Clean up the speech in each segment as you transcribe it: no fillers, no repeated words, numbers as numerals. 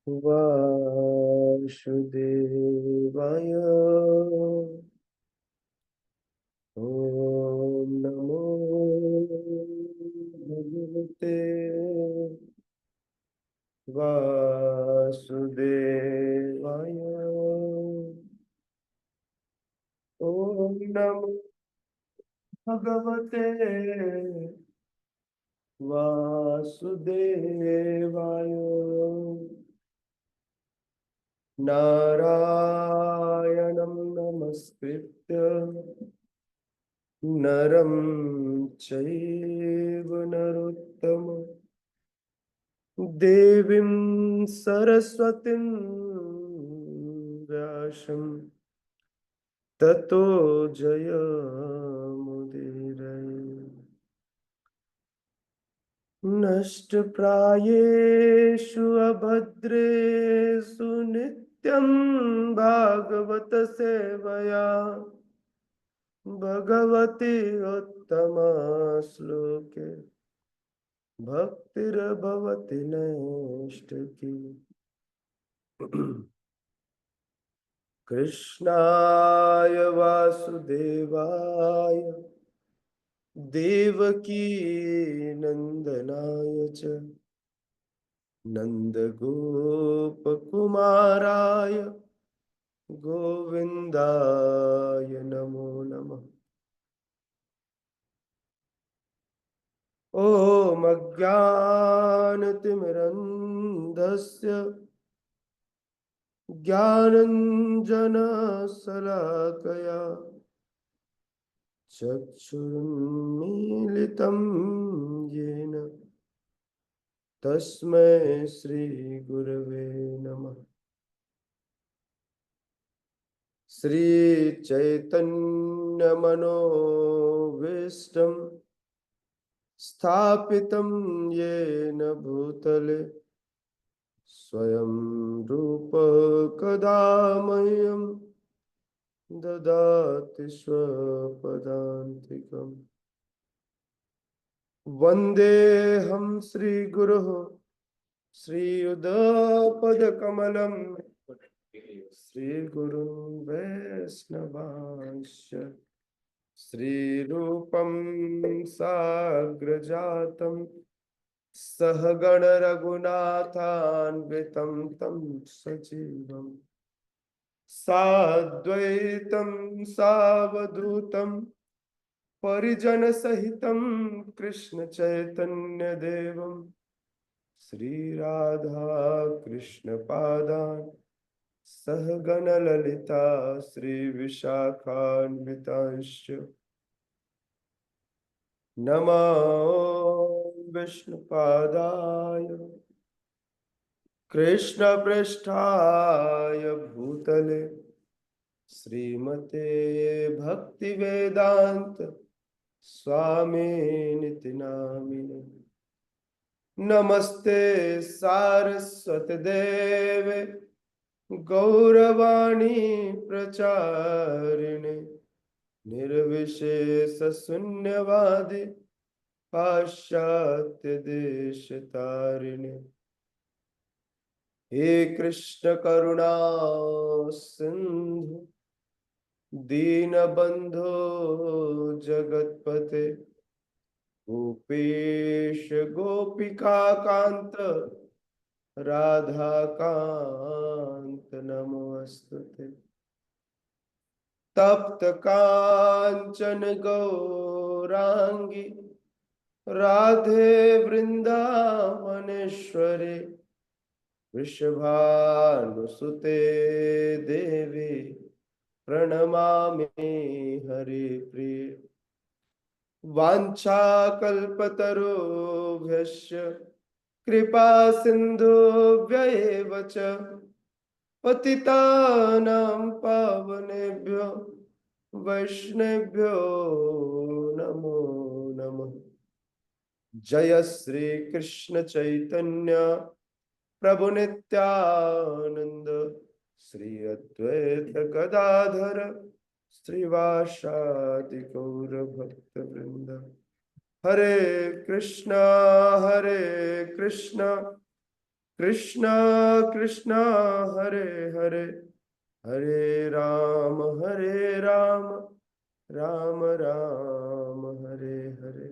वासुदेवाय। ओम नमो भगवते वासुदेवाय। ओम नमो भगवते वासुदेवाय। नारायणं नमस्कृत्य नरं चैव नरोत्तमं देवीं सरस्वतीं व्यासं ततो जयमुदीरये। नष्टप्रायेषु अभद्रेषु नित्यं भागवत सेवया भगवती उत्तमा श्लोके भक्तिर्भवति नैष्ठिकी। कृष्णाय वासुदेवाय देवकी नंदनाय च नंदगोपकुमाराय गोविंदाय नमो नमः। ॐ अज्ञानतिमिरन्धस्य ज्ञानञ्जनशलाकया चक्षुरुन्मीलितं येन तस्मै श्रीगुरवे नमः। श्रीचैतन्यमनोभीष्टं स्थापितं येन भूतले स्वयं रूप कदा मह्यं ददाति स्वपदान्तिकम्। वन्देऽहं श्रीगुरुः श्रीयुतपदकमलं श्रीगुरुं वैष्णवांश्च श्रीरूपं साग्रजातं सहगण रघुनाथान्वितं तं सजीवम् साद्वैतं सावधूतं परिजनसहितं कृष्ण चैतन्य देवं श्रीराधा कृष्ण पादान् सहगण ललिता श्रीविशाखान्वितांश्च नमो विष्णुपादाय कृष्णपृष्ठाय भूतले श्रीमते भक्तिवेदांत स्वामिनिति नामिने। नमस्ते सारस्वती देवे गौरवाणी प्रचारिणे निर्विशेष शून्यवादी पाश्चात्य देश तारिणे। हे कृष्ण करुणा सिंधु दीनबंधो जगतपते गोपेश गोपिका कांत राधा कांत नमोस्तुते। तप्त कांचन गौरांगी राधे वृंदावनेश्वरी वृषभानुसुते देवी प्रणमामि हरिप्रिये। वाञ्छाकल्पतरुभ्यश्च कृपा सिन्धुभ्य एव च पतितानां पावनेभ्यो वैष्णवेभ्यो नमो नमः। जय श्री कृष्ण चैतन्य प्रभु नित्यानंद श्री अद्वैत गदाधर श्रीवासादि गौर भक्त वृंद। हरे कृष्णा कृष्ण कृष्ण हरे हरे हरे राम राम राम हरे हरे।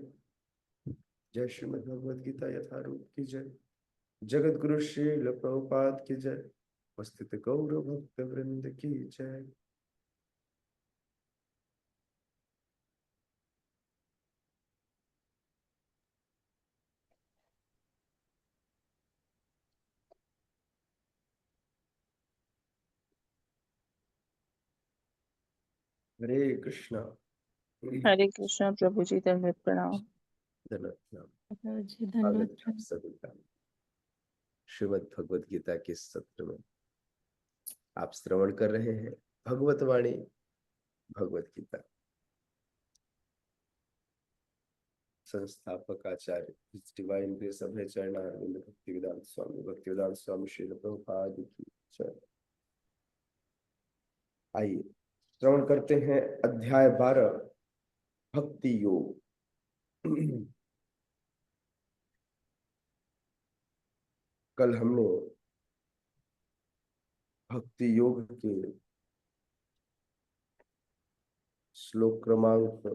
जय श्रीमद् भगवद गीता यथारूप की जय। जगत गुरु श्रील प्रभुपाद की जय। उपस्थित गौर भक्त वृंद की जय। हरे कृष्णा। हरे कृष्णा प्रभु जी, धन्यवाद प्रणाम। धन्यवाद। धन्यवाद। आप सभी का श्रीमद् भगवद गीता के सत्र में आप श्रवण कर रहे हैं भगवत वाणी भगवत गीता। संस्थापक आचार्य डिवाइन ग्रेस अभय चरणारविंद भक्तिवेदांत स्वामी श्रील प्रभुपाद की जय। आइए श्रवण करते हैं अध्याय 12 भक्ति योग। कल हमने भक्ति योग के श्लोक क्रमांक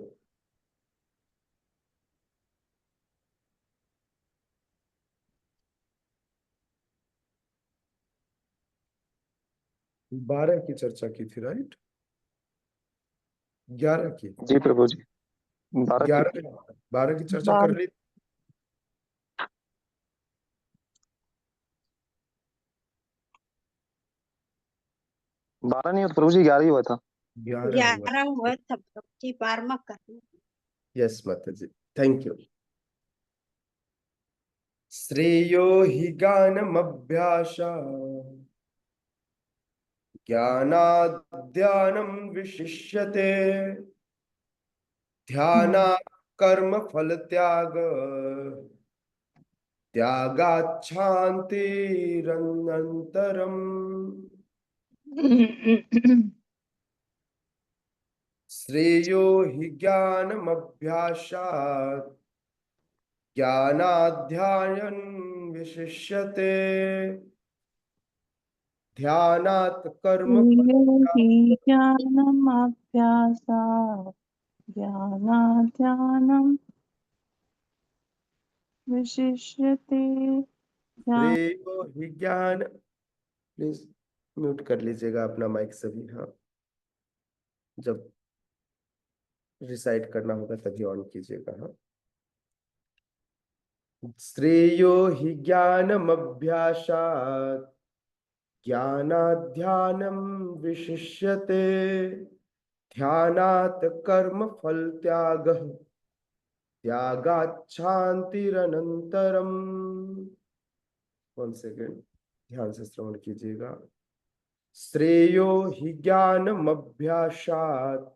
12 की चर्चा की थी, राइट? 11 की। जी प्रभु जी। 12 की चर्चा कर ली। 12 नहीं प्रभु जी, 11 ही हुआ था। 11 हुआ था प्रभु जी, 12वां करना। यस माता जी, थैंक यू। श्रेयो हि ज्ञानमभ्यासा ज्ञानाद् विशिष्यते ध्यानात् कर्म फल त्यागाच्छान्तिरनन्तरम्। श्रेयो हि ज्ञानमभ्यासात् ज्ञानाध्यायन विशिष्यते ध्यानात् कर्म ज्ञानमभ्यासात् ज्ञानाध्यानं विशिष्यते। श्रेयो हि ज्ञान। प्लीज म्यूट कर लीजिएगा अपना माइक सभी। हाँ, जब रिसाइट करना होगा तभी ऑन कीजिएगा। हाँ, श्रेयो हि ज्ञानमभ्यासात् ज्ञानाध्यानं विशिष्यते ध्यानात् कर्म फल त्यागाच्छान्तिरनन्तरम्। 1 सेकेंड, ध्यान से श्रवण कीजिएगा। श्रेयो हि ज्ञानमभ्यासात्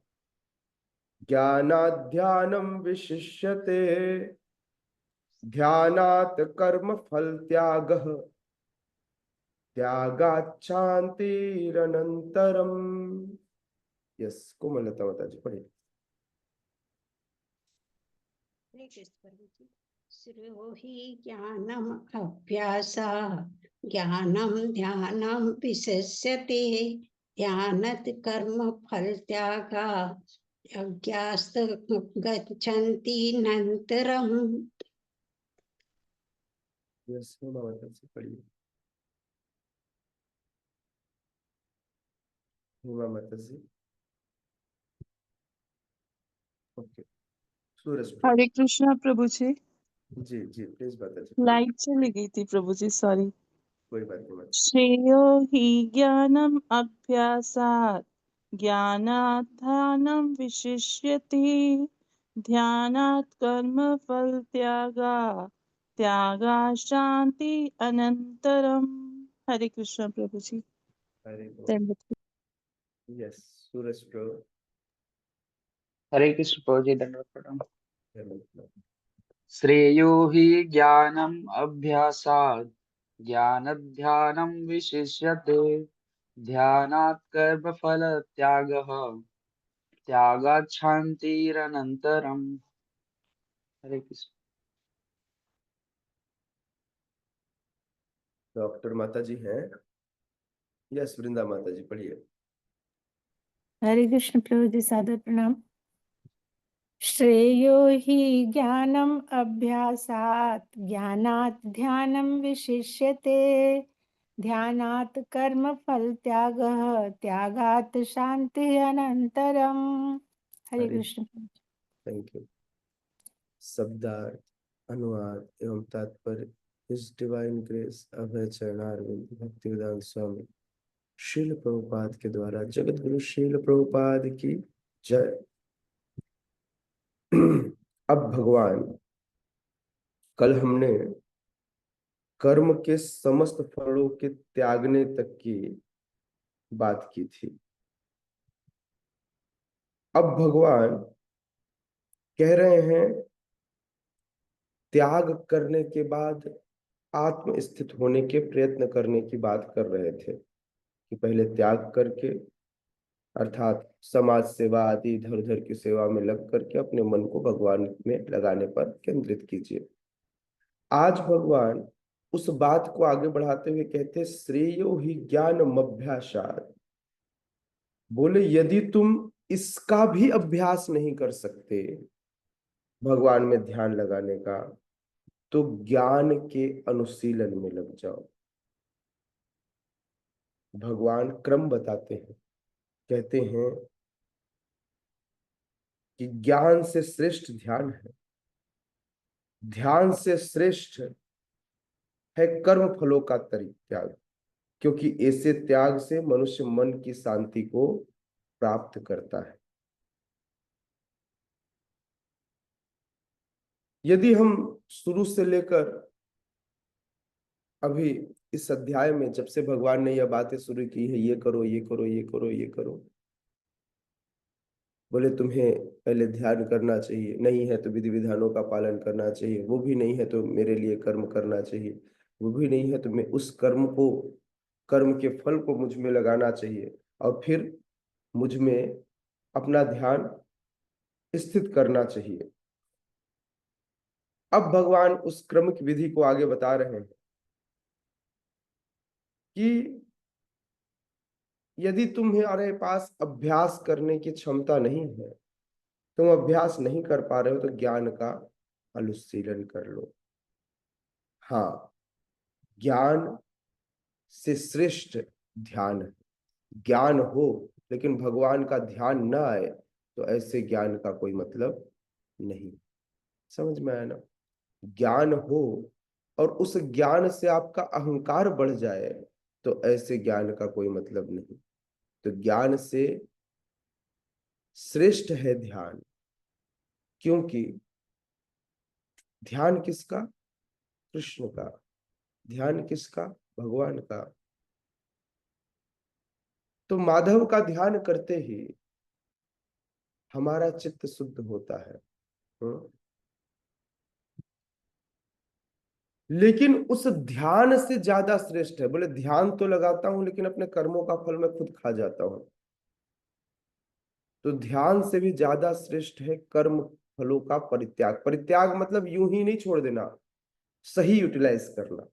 ज्ञानाध्यानं विशिष्यते ध्यानात् कर्म फल त्यागाच्छान्तिरनन्तरम्। यस, कोमलता माता जी पढ़िए। श्रेयो हि ज्ञानम अभ्यासा ज्ञानम ध्यानम विशिष्यते ध्यानत् कर्म फल त्यागा यज्ञास्त गच्छन्ति नन्तरम्। यस, माता जी पढ़िए। माता जी, ओके। सूरज प्रभु। हरे कृष्णा प्रभु जी। जी जी, प्लीज माता जी पढ़िए। लाइट चली गई थी प्रभु जी, सॉरी। कोई बात नहीं माता। श्रेयो हि ज्ञानम अभ्यासात् ज्ञानाध्यानं विशिष्यते ध्यानात् कर्म फल त्यागा शांति अनंतरम। हरे कृष्ण प्रभु जी। हरे धन्यवाद। यस, सूरज प्रभु। हरे कृष्ण प्रभु जी, धन्यवाद प्रणाम। धन्यवाद। श्रेयो हि ज्ञानम अभ्यासात् ज्ञानध्यानं विशिष्यते ध्यानात् कर्म फल त्यागाच्छान्तिरनन्तरम्। हरे कृष्ण। डॉक्टर माता जी हैं? यस, वृंदा माता जी, पढ़िए। हरे कृष्ण प्रभु जी, सादर प्रणाम। श्रेयो हि ज्ञानम् अभ्यासात् ज्ञानात् ध्यानं विशिष्यते ध्यानात् कर्म फल त्यागः त्यागात् शांति अनंतरम। हरे हरे कृष्ण। Thank you. शब्दार्थ, अनुवाद एवं तात्पर्य इस डिवाइन ग्रेस अभय चरणारविंद भक्तिवेदांत स्वामी श्रील प्रभुपाद के द्वारा जगत गुरु श्रील प्रभुपाद की जय। अब भगवान, कल हमने कर्म के समस्त फलों के त्यागने तक की बात की थी। अब भगवान कह रहे हैं त्याग करने के बाद आत्म स्थित होने के प्रयत्न करने की बात कर रहे थे कि पहले त्याग करके अर्थात समाज सेवा आदि इधर उधर की सेवा में लग करके अपने मन को भगवान में लगाने पर केंद्रित कीजिए। आज भगवान उस बात को आगे बढ़ाते हुए कहते श्रेयो ही ज्ञानमभ्यासात्। बोले यदि तुम इसका भी अभ्यास नहीं कर सकते भगवान में ध्यान लगाने का, तो ज्ञान के अनुशीलन में लग जाओ। भगवान क्रम बताते हैं, कहते हैं कि ज्ञान से श्रेष्ठ ध्यान है, ध्यान से श्रेष्ठ है कर्म फलों का त्याग, क्योंकि ऐसे त्याग से मनुष्य मन की शांति को प्राप्त करता है। यदि हम शुरू से लेकर अभी इस अध्याय में जब से भगवान ने यह बातें शुरू की है, ये करो ये करो ये करो ये करो, बोले तुम्हें पहले ध्यान करना चाहिए, नहीं है तो विधि विधानों का पालन करना चाहिए, वो भी नहीं है तो मेरे लिए कर्म करना चाहिए, वो भी नहीं है तो मैं उस कर्म के फल को मुझ में लगाना चाहिए, और फिर मुझ में अपना ध्यान स्थित करना चाहिए। अब भगवान उस क्रम की विधि को आगे बता रहे हैं कि यदि तुम्हारे पास अभ्यास करने की क्षमता नहीं है, तुम अभ्यास नहीं कर पा रहे हो, तो ज्ञान का अनुशीलन कर लो। हाँ, ज्ञान से श्रेष्ठ ध्यान है। ज्ञान हो लेकिन भगवान का ध्यान न आए तो ऐसे ज्ञान का कोई मतलब नहीं। समझ में आया ना? ज्ञान हो और उस ज्ञान से आपका अहंकार बढ़ जाए तो ऐसे ज्ञान का कोई मतलब नहीं। तो ज्ञान से श्रेष्ठ है ध्यान, क्योंकि ध्यान किसका? कृष्ण का। ध्यान किसका? भगवान का। तो माधव का ध्यान करते ही हमारा चित्त शुद्ध होता है। लेकिन उस ध्यान से ज्यादा श्रेष्ठ है, बोले ध्यान तो लगाता हूं लेकिन अपने कर्मों का फल मैं खुद खा जाता हूं। तो ध्यान से भी ज्यादा श्रेष्ठ है कर्म फलों का परित्याग। परित्याग मतलब यूं ही नहीं छोड़ देना, सही यूटिलाइज करना।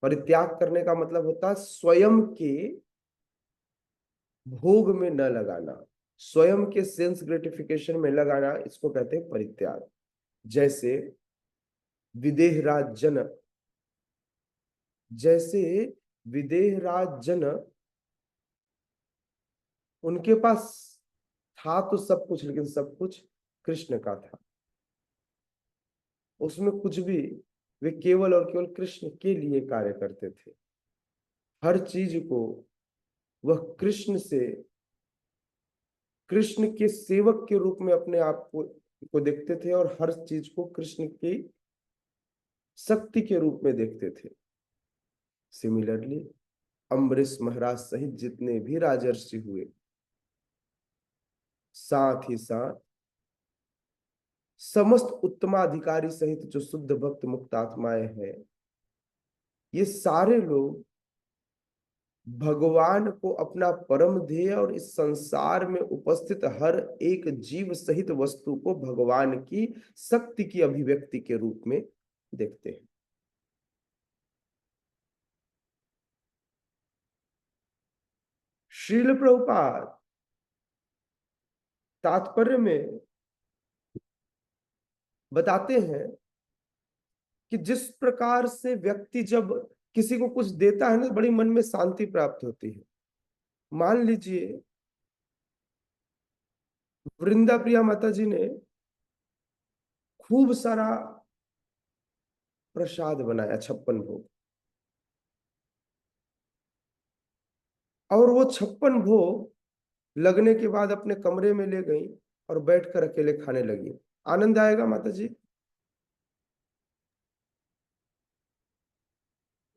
परित्याग करने का मतलब होता है स्वयं के भोग में न लगाना, स्वयं के सेंस ग्रेटिफिकेशन में लगाना, इसको कहते हैं परित्याग। जैसे विदेहराज जनक, जैसे विदेहराज जनक, उनके पास था तो सब कुछ, लेकिन सब कुछ कृष्ण का था। उसमें कुछ भी, वे केवल और केवल कृष्ण के लिए कार्य करते थे। हर चीज को वह कृष्ण के सेवक के रूप में अपने आप को देखते थे, और हर चीज को कृष्ण की शक्ति के रूप में देखते थे। सिमिलरली अम्बरीश महाराज सहित जितने भी राजर्षि हुए, साथ ही साथ समस्त उत्तमाधिकारी सहित जो शुद्ध भक्त मुक्त आत्माएं हैं, ये सारे लोग भगवान को अपना परम ध्येय और इस संसार में उपस्थित हर एक जीव सहित वस्तु को भगवान की शक्ति की अभिव्यक्ति के रूप में देखते हैं। श्रील प्रभुपाद तात्पर्य में बताते हैं कि जिस प्रकार से व्यक्ति जब किसी को कुछ देता है ना, बड़ी मन में शांति प्राप्त होती है। मान लीजिए वृंदा प्रिया माता जी ने खूब सारा प्रसाद बनाया, 56 भोग, और वो 56 भोग लगने के बाद अपने कमरे में ले गई और बैठकर अकेले खाने लगी। आनंद आएगा माता जी?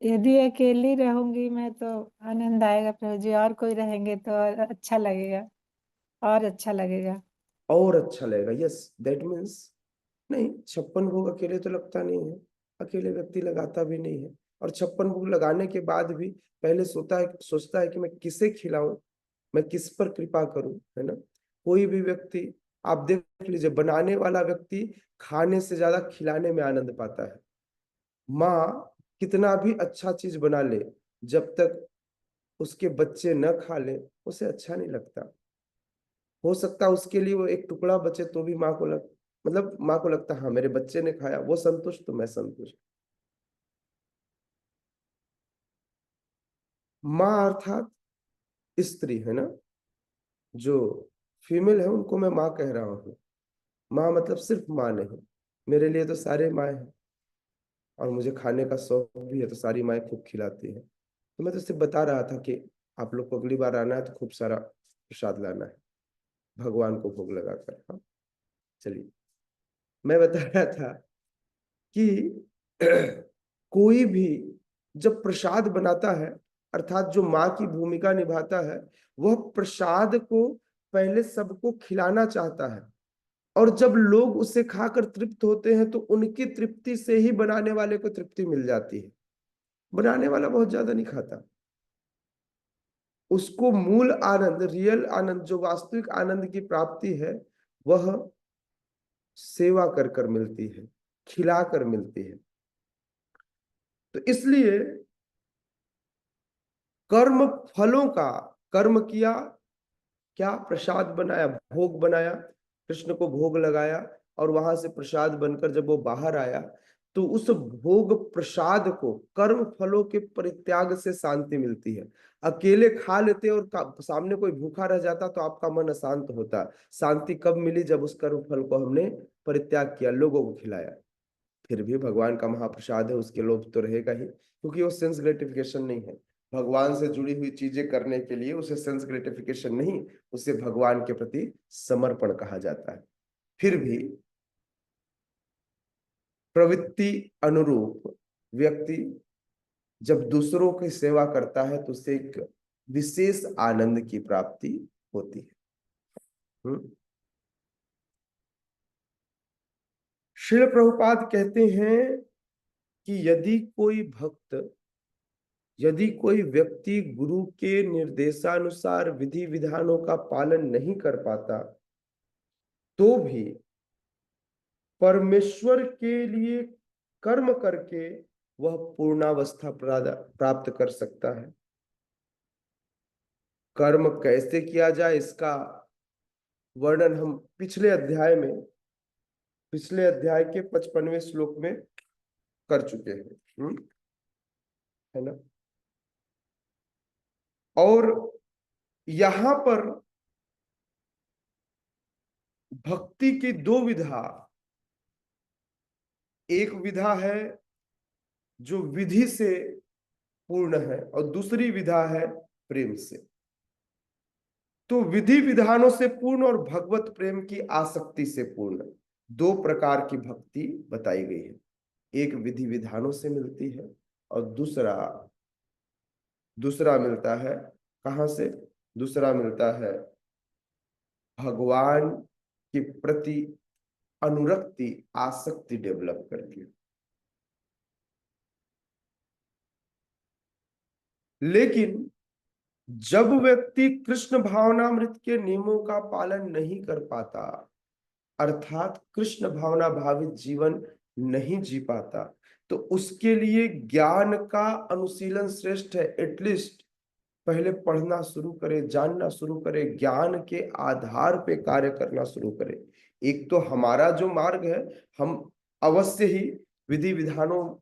यदि अकेली रहूंगी मैं तो आनंद आएगा प्रभु जी, और कोई रहेंगे तो और अच्छा लगेगा, और अच्छा लगेगा। और अच्छा लगेगा। यस, दैट मीन्स नहीं, 56 भोग अकेले तो लगता नहीं है, अकेले व्यक्ति लगाता भी नहीं है। और 56 भोग लगाने के बाद भी पहले सोचता है कि मैं किसे खिलाऊं, मैं किस पर कृपा करूं, है ना। कोई भी व्यक्ति आप देख लीजिए, बनाने वाला व्यक्ति खाने से ज्यादा खिलाने में आनंद पाता है। माँ कितना भी अच्छा चीज बना ले, जब तक उसके बच्चे न खा ले उसे अच्छा नहीं लगता। हो सकता है उसके लिए वो एक टुकड़ा बचे तो भी माँ को लगता हाँ मेरे बच्चे ने खाया, वो संतुष्ट तो मैं संतुष्ट। माँ अर्थात स्त्री, है ना। जो फीमेल है उनको मैं माँ कह रहा हूँ। माँ मतलब सिर्फ माँ नहीं, मेरे लिए तो सारे माँ हैं, और मुझे खाने का शौक भी है तो सारी माएँ खूब खिलाती है। तो मैं तो सिर्फ बता रहा था कि आप लोग को अगली बार आना है तो खूब सारा प्रसाद लाना है, भगवान को भोग लगाकर। हाँ, चलिए, मैं बता रहा था कि कोई भी जब प्रसाद बनाता है, अर्थात जो माँ की भूमिका निभाता है, वह प्रसाद को पहले सबको खिलाना चाहता है, और जब लोग उसे खाकर तृप्त होते हैं तो उनकी तृप्ति से ही बनाने वाले को तृप्ति मिल जाती है। बनाने वाला बहुत ज्यादा नहीं खाता, उसको मूल आनंद, रियल आनंद, जो वास्तविक आनंद की प्राप्ति है, वह सेवा कर कर मिलती है, खिला कर मिलती है। तो इसलिए कर्म फलों का, कर्म किया, क्या प्रसाद बनाया, भोग बनाया, कृष्ण को भोग लगाया, और वहां से प्रसाद बनकर जब वो बाहर आया तो उस भोग प्रसाद को, कर्म फलों के परित्याग से शांति मिलती है। अकेले खा लेते और सामने कोई भूखा रह जाता तो आपका मन अशांत होता। शांति कब मिली? जब उस कर्म फल को हमने परित्याग किया, लोगों को खिलाया। फिर भी भगवान का महाप्रसाद है, उसके लोभ तो रहेगा ही, क्योंकि वो सेंस ग्रेटिफिकेशन नहीं है। भगवान से जुड़ी हुई चीजें करने के लिए उसे सेंस ग्रेटिफिकेशन नहीं, उसे भगवान के प्रति समर्पण कहा जाता है। फिर भी प्रवृत्ति अनुरूप व्यक्ति जब दूसरों की सेवा करता है तो उसे एक विशेष आनंद की प्राप्ति होती है। श्रील प्रभुपाद कहते हैं कि यदि कोई व्यक्ति गुरु के निर्देशानुसार विधि विधानों का पालन नहीं कर पाता तो भी परमेश्वर के लिए कर्म करके वह पूर्णावस्था प्राप्त कर सकता है। कर्म कैसे किया जाए इसका वर्णन हम पिछले अध्याय के 55वें श्लोक में कर चुके हैं, है ना। और यहां पर भक्ति की दो विधा, एक विधा है जो विधि से पूर्ण है और दूसरी विधा है प्रेम से। तो विधि विधानों से पूर्ण और भगवत प्रेम की आसक्ति से पूर्ण, दो प्रकार की भक्ति बताई गई है। एक विधि विधानों से मिलती है और दूसरा मिलता है कहां से? दूसरा मिलता है भगवान के प्रति अनुरक्ति, आसक्ति डेवलप करके। लेकिन जब व्यक्ति कृष्ण भावनामृत के नियमों का पालन नहीं कर पाता, अर्थात कृष्ण भावना भावित जीवन नहीं जी पाता, तो उसके लिए ज्ञान का अनुशीलन श्रेष्ठ है। एटलीस्ट पहले पढ़ना शुरू करे, जानना शुरू करे, ज्ञान के आधार पे कार्य करना शुरू करे। एक तो हमारा जो मार्ग है, हम अवश्य ही विधि विधानों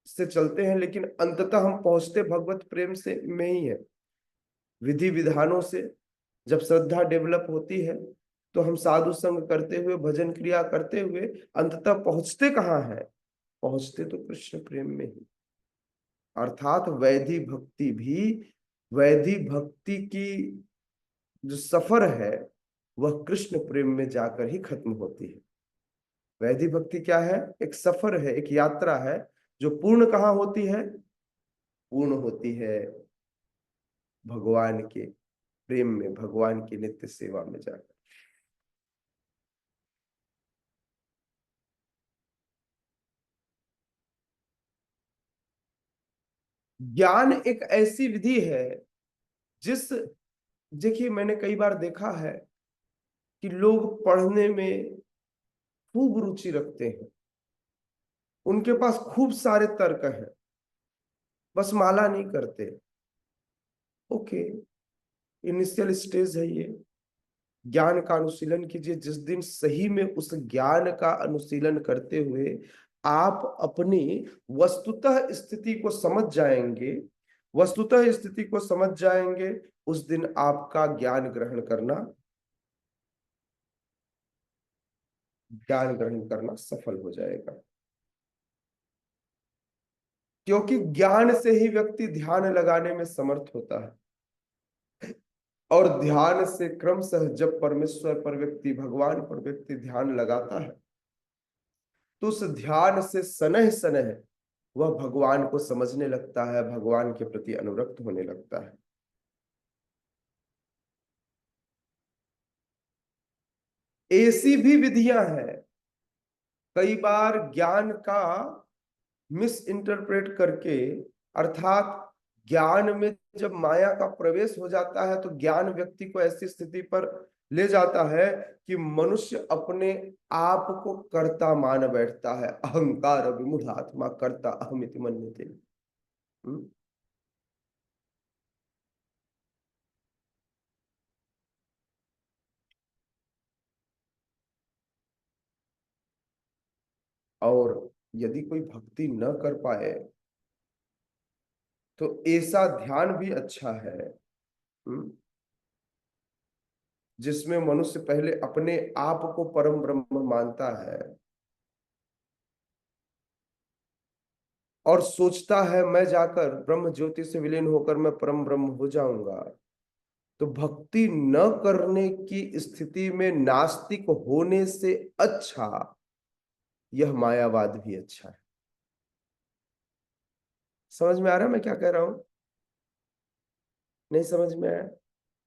से चलते हैं, लेकिन अंततः हम पहुंचते भगवत प्रेम से में ही है। विधि विधानों से जब श्रद्धा डेवलप होती है तो हम साधु संग करते हुए, भजन क्रिया करते हुए अंततः पहुंचते कहाँ हैं? पहुंचते तो कृष्ण प्रेम में ही। अर्थात वैधि भक्ति भी, वैधि भक्ति की जो सफर है वह कृष्ण प्रेम में जाकर ही खत्म होती है। वैधि भक्ति क्या है? एक सफर है, एक यात्रा है, जो पूर्ण कहाँ होती है? पूर्ण होती है भगवान के प्रेम में, भगवान की नित्य सेवा में जाकर। ज्ञान एक ऐसी विधि है जिस, देखिए मैंने कई बार देखा है कि लोग पढ़ने में खूब रुचि रखते हैं, उनके पास खूब सारे तर्क हैं, बस माला नहीं करते। ओके, इनिशियल स्टेज है ये, ज्ञान का अनुशीलन कीजिए। जिस दिन सही में उस ज्ञान का अनुशीलन करते हुए आप अपनी वस्तुतः स्थिति को समझ जाएंगे, वस्तुतः स्थिति को समझ जाएंगे, उस दिन आपका ज्ञान ग्रहण करना सफल हो जाएगा। क्योंकि ज्ञान से ही व्यक्ति ध्यान लगाने में समर्थ होता है, और ध्यान से क्रमशः जब परमेश्वर पर व्यक्ति, भगवान पर व्यक्ति ध्यान लगाता है तो उस ध्यान से सनह सनह वह भगवान को समझने लगता है, भगवान के प्रति अनुरक्त होने लगता है। ऐसी भी विधियां हैं, कई बार ज्ञान का मिस इंटरप्रेट करके, अर्थात ज्ञान में जब माया का प्रवेश हो जाता है तो ज्ञान व्यक्ति को ऐसी स्थिति पर ले जाता है कि मनुष्य अपने आप को कर्ता मान बैठता है। अहंकार विमूढ़ आत्मा कर्ता अहमिति मन्यते। और यदि कोई भक्ति न कर पाए तो ऐसा ध्यान भी अच्छा है जिसमें मनुष्य पहले अपने आप को परम ब्रह्म मानता है और सोचता है मैं जाकर ब्रह्म ज्योति से विलीन होकर मैं परम ब्रह्म हो जाऊंगा। तो भक्ति न करने की स्थिति में नास्तिक होने से अच्छा यह मायावाद भी अच्छा है। समझ में आ रहा है मैं क्या कह रहा हूं? नहीं समझ में आया?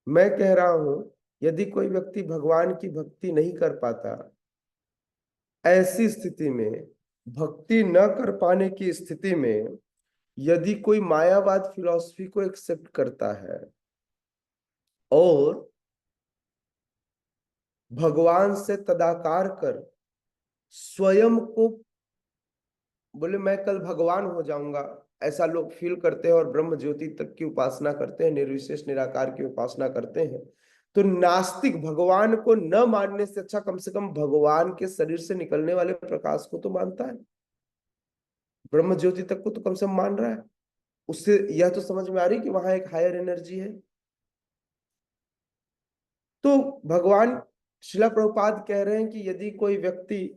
मैं कह रहा हूं यदि कोई व्यक्ति भगवान की भक्ति नहीं कर पाता, ऐसी स्थिति में, भक्ति न कर पाने की स्थिति में यदि कोई मायावाद फिलॉसफी को एक्सेप्ट करता है और भगवान से तदाकार कर स्वयं को बोले मैं कल भगवान हो जाऊंगा, ऐसा लोग फील करते हैं और ब्रह्म ज्योति तक की उपासना करते हैं, निर्विशेष निराकार की उपासना करते हैं, तो नास्तिक भगवान को न मानने से अच्छा कम से कम भगवान के शरीर से निकलने वाले प्रकाश को तो मानता है, ब्रह्म ज्योति तक को तो कम से कम मान रहा है। उससे यह तो समझ में आ रही कि वहां एक हायर एनर्जी है। तो भगवान शिला प्रभुपाद कह रहे हैं कि यदि कोई व्यक्ति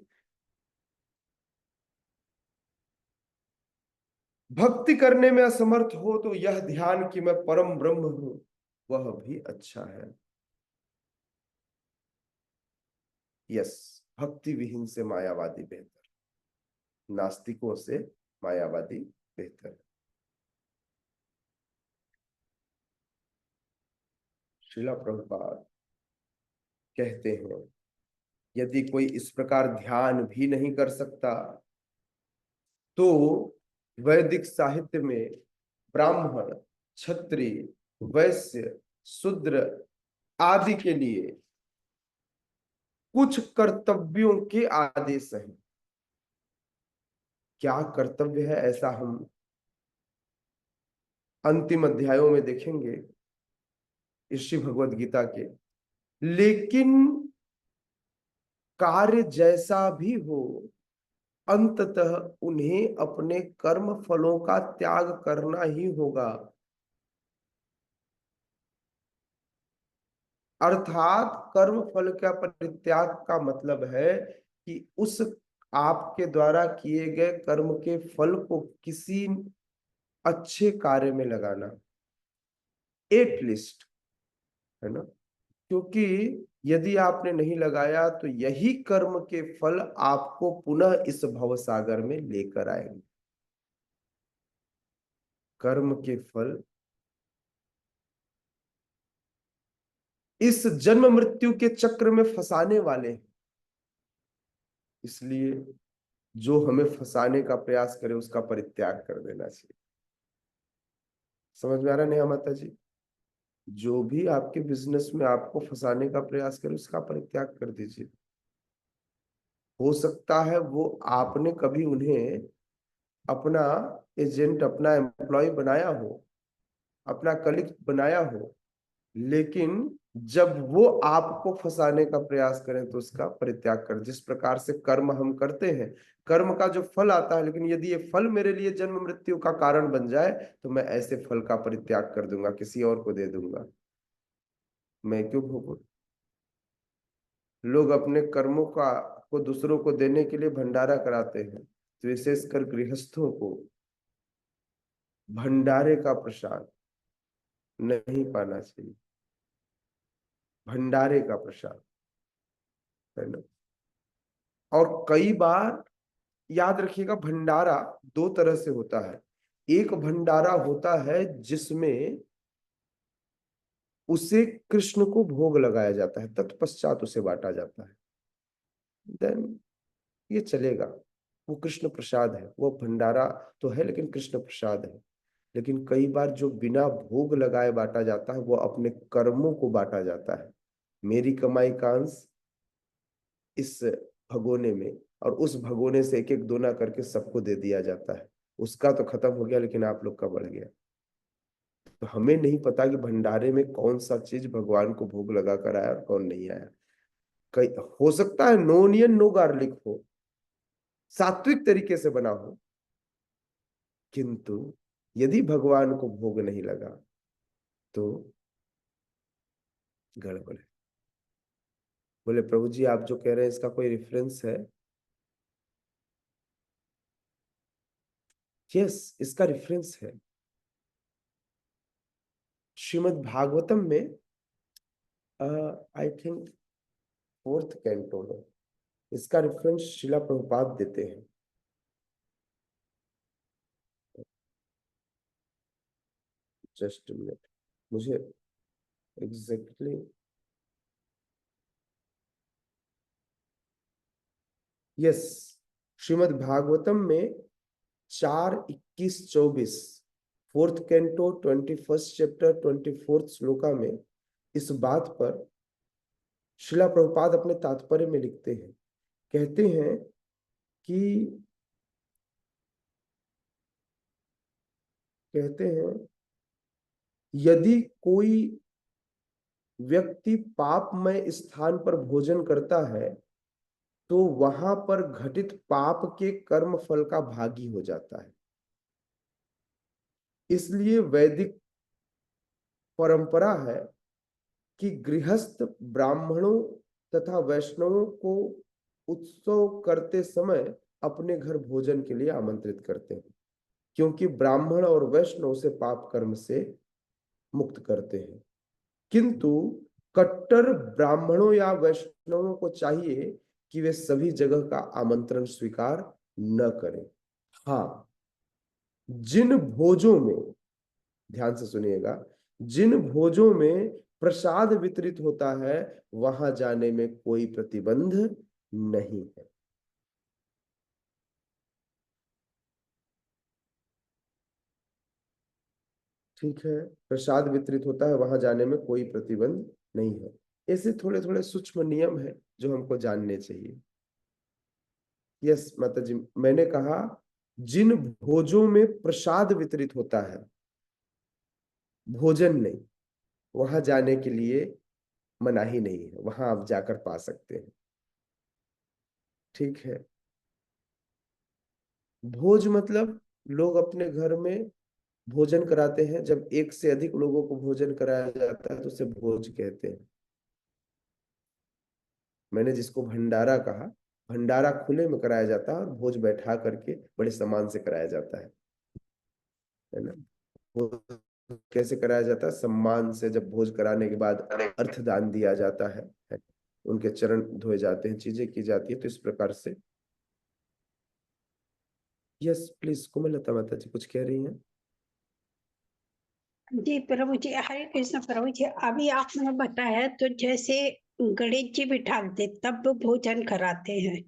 भक्ति करने में असमर्थ हो तो यह ध्यान कि मैं परम ब्रह्म हूं वह भी अच्छा है। यस, भक्ति विहीन से मायावादी बेहतर, नास्तिकों से मायावादी बेहतर। श्रीला प्रभुपाद कहते हैं यदि कोई इस प्रकार ध्यान भी नहीं कर सकता तो वैदिक साहित्य में ब्राह्मण, क्षत्रिय, वैश्य, शूद्र आदि के लिए कुछ कर्तव्यों के आदेश हैं। क्या कर्तव्य है ऐसा हम अंतिम अध्यायों में देखेंगे इसी भगवत गीता के। लेकिन कार्य जैसा भी हो, अंततः उन्हें अपने कर्म फलों का त्याग करना ही होगा। अर्थात कर्म फल का परित्याग का मतलब है कि उस आपके द्वारा किए गए कर्म के फल को किसी अच्छे कार्य में लगाना, एटलीस्ट, है ना। क्योंकि यदि आपने नहीं लगाया तो यही कर्म के फल आपको पुनः इस भवसागर में लेकर आएंगे। कर्म के फल इस जन्म मृत्यु के चक्र में फंसाने वाले हैं। इसलिए जो हमें फंसाने का प्रयास करे उसका परित्याग कर देना चाहिए। समझ में आ रहा नहीं माता जी? जो भी आपके बिजनेस में आपको फंसाने का प्रयास करे उसका परित्याग कर दीजिए। हो सकता है वो आपने कभी उन्हें अपना एजेंट, अपना एम्प्लॉय बनाया हो, अपना कलीग बनाया हो, लेकिन जब वो आपको फंसाने का प्रयास करें तो उसका परित्याग कर। जिस प्रकार से कर्म हम करते हैं, कर्म का जो फल आता है, लेकिन यदि ये फल मेरे लिए जन्म मृत्यु का कारण बन जाए तो मैं ऐसे फल का परित्याग कर दूंगा, किसी और को दे दूंगा। मैं क्यों भोगूं? लोग अपने कर्मों को दूसरों को देने के लिए भंडारा कराते हैं, तो विशेषकर गृहस्थों को भंडारे का प्रसाद नहीं पाना चाहिए। भंडारे का प्रसाद, है ना। और कई बार याद रखिएगा, भंडारा दो तरह से होता है। एक भंडारा होता है जिसमें उसे कृष्ण को भोग लगाया जाता है, तत्पश्चात उसे बांटा जाता है, देन ये चलेगा, वो कृष्ण प्रसाद है, वो भंडारा तो है लेकिन कृष्ण प्रसाद है। लेकिन कई बार जो बिना भोग लगाए बांटा जाता है वो अपने कर्मों को बांटा जाता है। मेरी कमाई का अंश इस भगोने में, और उस भगोने से एक एक दोना करके सबको दे दिया जाता है। उसका तो खत्म हो गया लेकिन आप लोग का बढ़ गया। तो हमें नहीं पता कि भंडारे में कौन सा चीज भगवान को भोग लगा कर आया और कौन नहीं आया। कई हो सकता है नो ऑनियन नो गार्लिक हो, सात्विक तरीके से बना हो, किंतु यदि भगवान को भोग नहीं लगा तो गड़बड़ है। बोले प्रभु जी आप जो कह रहे हैं इसका कोई रेफरेंस है? यस, इसका रेफरेंस है श्रीमद् भागवतम में, आई थिंक 4th कैंटो में। इसका रेफरेंस शिला प्रभुपाद देते हैं। जस्ट मिनट, मुझे एग्जैक्टली यस, श्रीमद् भागवतम में 4:21-24, 4th canto 21st chapter 24th shloka में इस बात पर शिला प्रभुपाद अपने तात्पर्य में लिखते हैं। कहते हैं कि यदि कोई व्यक्ति पापमय स्थान पर भोजन करता है तो वहां पर घटित पाप के कर्म फल का भागी हो जाता है। इसलिए वैदिक परंपरा है कि गृहस्थ ब्राह्मणों तथा वैष्णवों को उत्सव करते समय अपने घर भोजन के लिए आमंत्रित करते हैं, क्योंकि ब्राह्मण और वैष्णव उसे पाप कर्म से मुक्त करते हैं। किंतु कट्टर ब्राह्मणों या वैष्णवों को चाहिए कि वे सभी जगह का आमंत्रण स्वीकार न करें। हाँ, जिन भोजों में, ध्यान से सुनिएगा, जिन भोजों में प्रसाद वितरित होता है वहां जाने में कोई प्रतिबंध नहीं है। ठीक है, प्रसाद वितरित होता है वहां जाने में कोई प्रतिबंध नहीं है। ऐसे थोड़े थोड़े सूक्ष्म नियम है जो हमको जानने चाहिए। यस माता जी, मैंने कहा जिन भोजों में प्रसाद वितरित होता है भोजन नहीं, वहां जाने के लिए मनाही नहीं है, वहां आप जाकर पा सकते हैं। ठीक है। भोज मतलब लोग अपने घर में भोजन कराते हैं, जब एक से अधिक लोगों को भोजन कराया जाता है तो उसे भोज कहते हैं। मैंने जिसको भंडारा कहा, भंडारा खुले में कराया जाता है और भोज बैठा करके बड़े सम्मान से कराया जाता है ना। भोज कैसे कराया जाता है? सम्मान से। जब भोज कराने के बाद अर्थदान दिया जाता है, उनके चरण धोए जाते हैं, चीजें की जाती है, तो इस प्रकार से। यस प्लीज कोमलता माता जी कुछ कह रही हैं? जी प्रभु जी, हरे कृष्ण प्रभु जी। अभी आपने बताया तो जैसे गणेश जी बिठाते तब वो भोजन कराते हैं,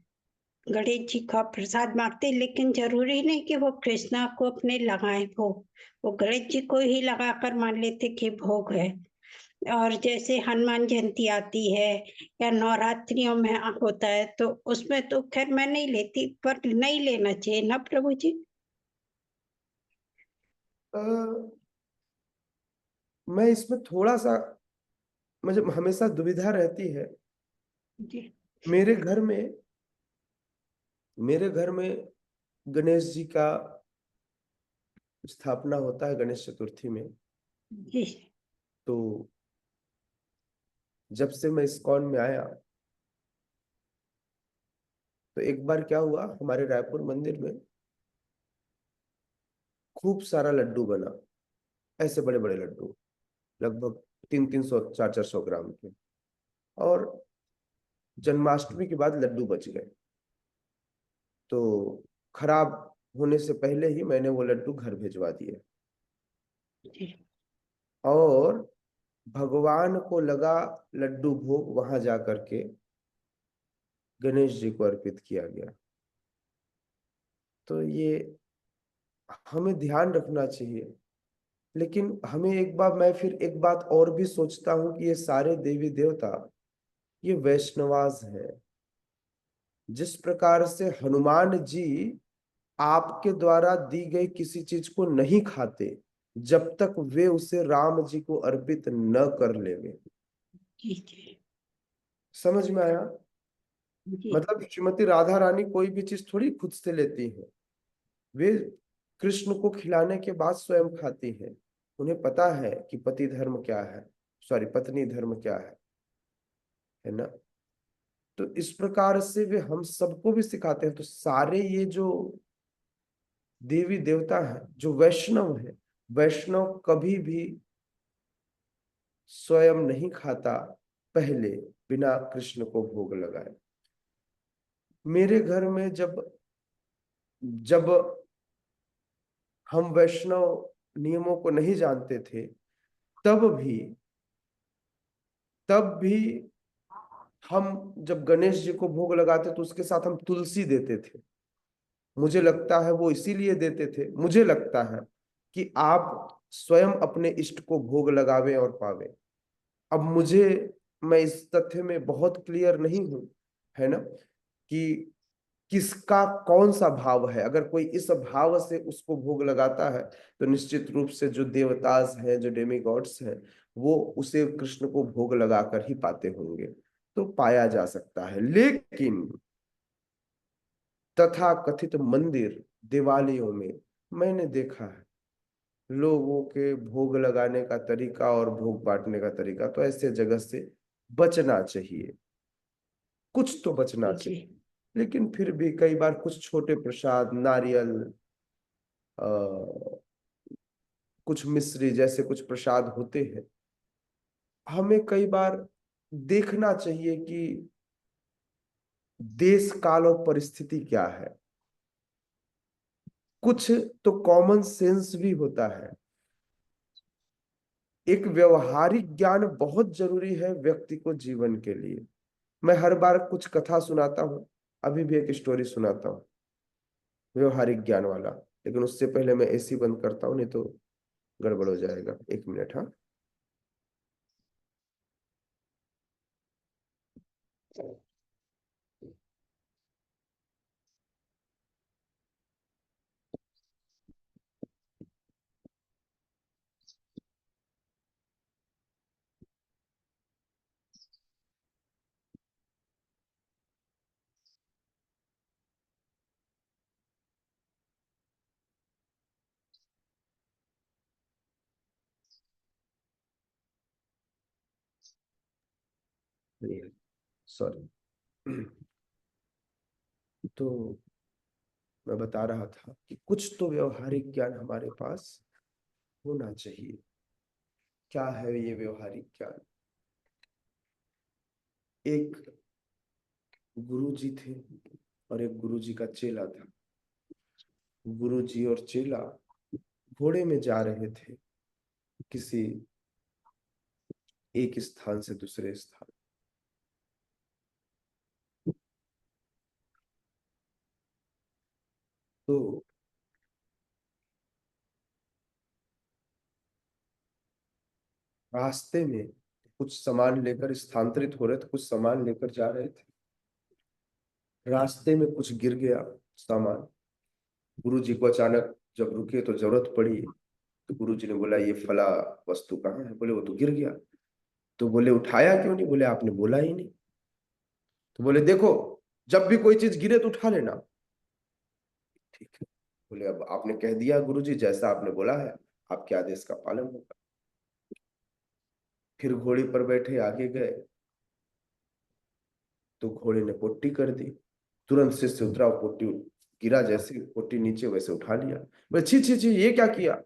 गणेश जी का प्रसाद मांगते, लेकिन जरूरी नहीं कि वो कृष्णा को अपने लगाए भोग, वो गणेश जी को ही लगाकर मान लेते कि भोग है। और जैसे हनुमान जयंती आती है या नवरात्रियों में होता है तो उसमें तो खैर मैं नहीं लेती, पर नहीं लेना चाहिए ना प्रभु जी? अ, मैं इसमें थोड़ा सा, मुझे हमेशा दुविधा रहती है। जी मेरे घर में मेरे घर में गणेश जी का स्थापना होता है गणेश चतुर्थी में। जी तो जब से मैं इस्कॉन में आया, तो एक बार क्या हुआ, हमारे रायपुर मंदिर में खूब सारा लड्डू बना, ऐसे बड़े बड़े लड्डू, लगभग 300-300 400-400 ग्राम के। और जन्माष्टमी के बाद लड्डू बच गए, तो खराब होने से पहले ही मैंने वो लड्डू घर भिजवा दिए। जी और भगवान को लगा लड्डू भोग, वहां जा करके गणेश जी को अर्पित किया गया। तो ये हमें ध्यान रखना चाहिए। लेकिन हमें एक बार, मैं फिर एक बात और भी सोचता हूँ कि ये सारे देवी देवता ये वैष्णवास है। जिस प्रकार से हनुमान जी आपके द्वारा दी गई किसी चीज को नहीं खाते जब तक वे उसे राम जी को अर्पित न कर लेवे। जी जी समझ में आया? जी मतलब श्रीमती राधा रानी कोई भी चीज थोड़ी खुद से लेती है, वे कृष्ण को खिलाने के बाद स्वयं खाती हैं। उन्हें पता है कि पति धर्म क्या है, सॉरी पत्नी धर्म क्या है ना। तो इस प्रकार से वे हम सबको भी सिखाते हैं। तो सारे ये जो देवी देवता हैं जो वैष्णव है, वैष्णव कभी भी स्वयं नहीं खाता पहले बिना कृष्ण को भोग लगाए। मेरे घर में जब जब हम वैष्णव नियमों को नहीं जानते थे, तब भी तब भी हम जब गणेश जी को भोग लगाते तो उसके साथ हम तुलसी देते थे। मुझे लगता है वो इसीलिए देते थे, मुझे लगता है कि आप स्वयं अपने इष्ट को भोग लगावे और पावे। अब मैं इस तथ्य में बहुत क्लियर नहीं हूं, है ना, कि किसका कौन सा भाव है। अगर कोई इस भाव से उसको भोग लगाता है तो निश्चित रूप से जो देवतास हैं, जो डेमिगॉड्स हैं, वो उसे कृष्ण को भोग लगाकर ही पाते होंगे। तो पाया जा सकता है। लेकिन तथा कथित मंदिर दिवालियों में मैंने देखा है लोगों के भोग लगाने का तरीका और भोग बांटने का तरीका, तो ऐसे जगह से बचना चाहिए। कुछ तो बचना जी चाहिए। लेकिन फिर भी कई बार कुछ छोटे प्रसाद, नारियल, आ, कुछ मिश्री जैसे कुछ प्रसाद होते हैं, हमें कई बार देखना चाहिए कि देश काल और परिस्थिति क्या है। कुछ तो कॉमन सेंस भी होता है। एक व्यवहारिक ज्ञान बहुत जरूरी है व्यक्ति को जीवन के लिए। मैं हर बार कुछ कथा सुनाता हूँ, अभी भी एक स्टोरी सुनाता हूँ व्यवहारिक ज्ञान वाला। लेकिन उससे पहले मैं एसी बंद करता हूँ, नहीं तो गड़बड़ हो जाएगा। एक मिनट, हाँ। सॉरी। तो मैं बता रहा था कि कुछ तो व्यवहारिक ज्ञान हमारे पास होना चाहिए। क्या है ये व्यवहारिक ज्ञान? एक गुरुजी थे और एक गुरुजी का चेला था। गुरुजी और चेला घोड़े में जा रहे थे किसी एक स्थान से दूसरे स्थान। तो रास्ते में कुछ सामान लेकर स्थानांतरित हो रहे थे, कुछ सामान लेकर जा रहे थे। रास्ते में कुछ गिर गया सामान। गुरुजी को अचानक जब रुके तो जरूरत पड़ी, तो गुरुजी ने बोला ये फला वस्तु कहाँ है? बोले वो तो गिर गया। तो बोले उठाया क्यों नहीं? बोले आपने बोला ही नहीं। तो बोले देखो, जब भी कोई चीज गिरे तो उठा लेना। ठीक है। बोले अब आपने कह दिया गुरुजी, जैसा आपने बोला है आपके आदेश का पालन होगा। फिर घोड़े पर बैठे आगे गए तो घोड़े ने पोट्टी कर दी। तुरंत शिष्य उतरा, पोट्टी गिरा, जैसे पोट्टी नीचे वैसे उठा लिया। बोले छी छी छी, ये क्या किया?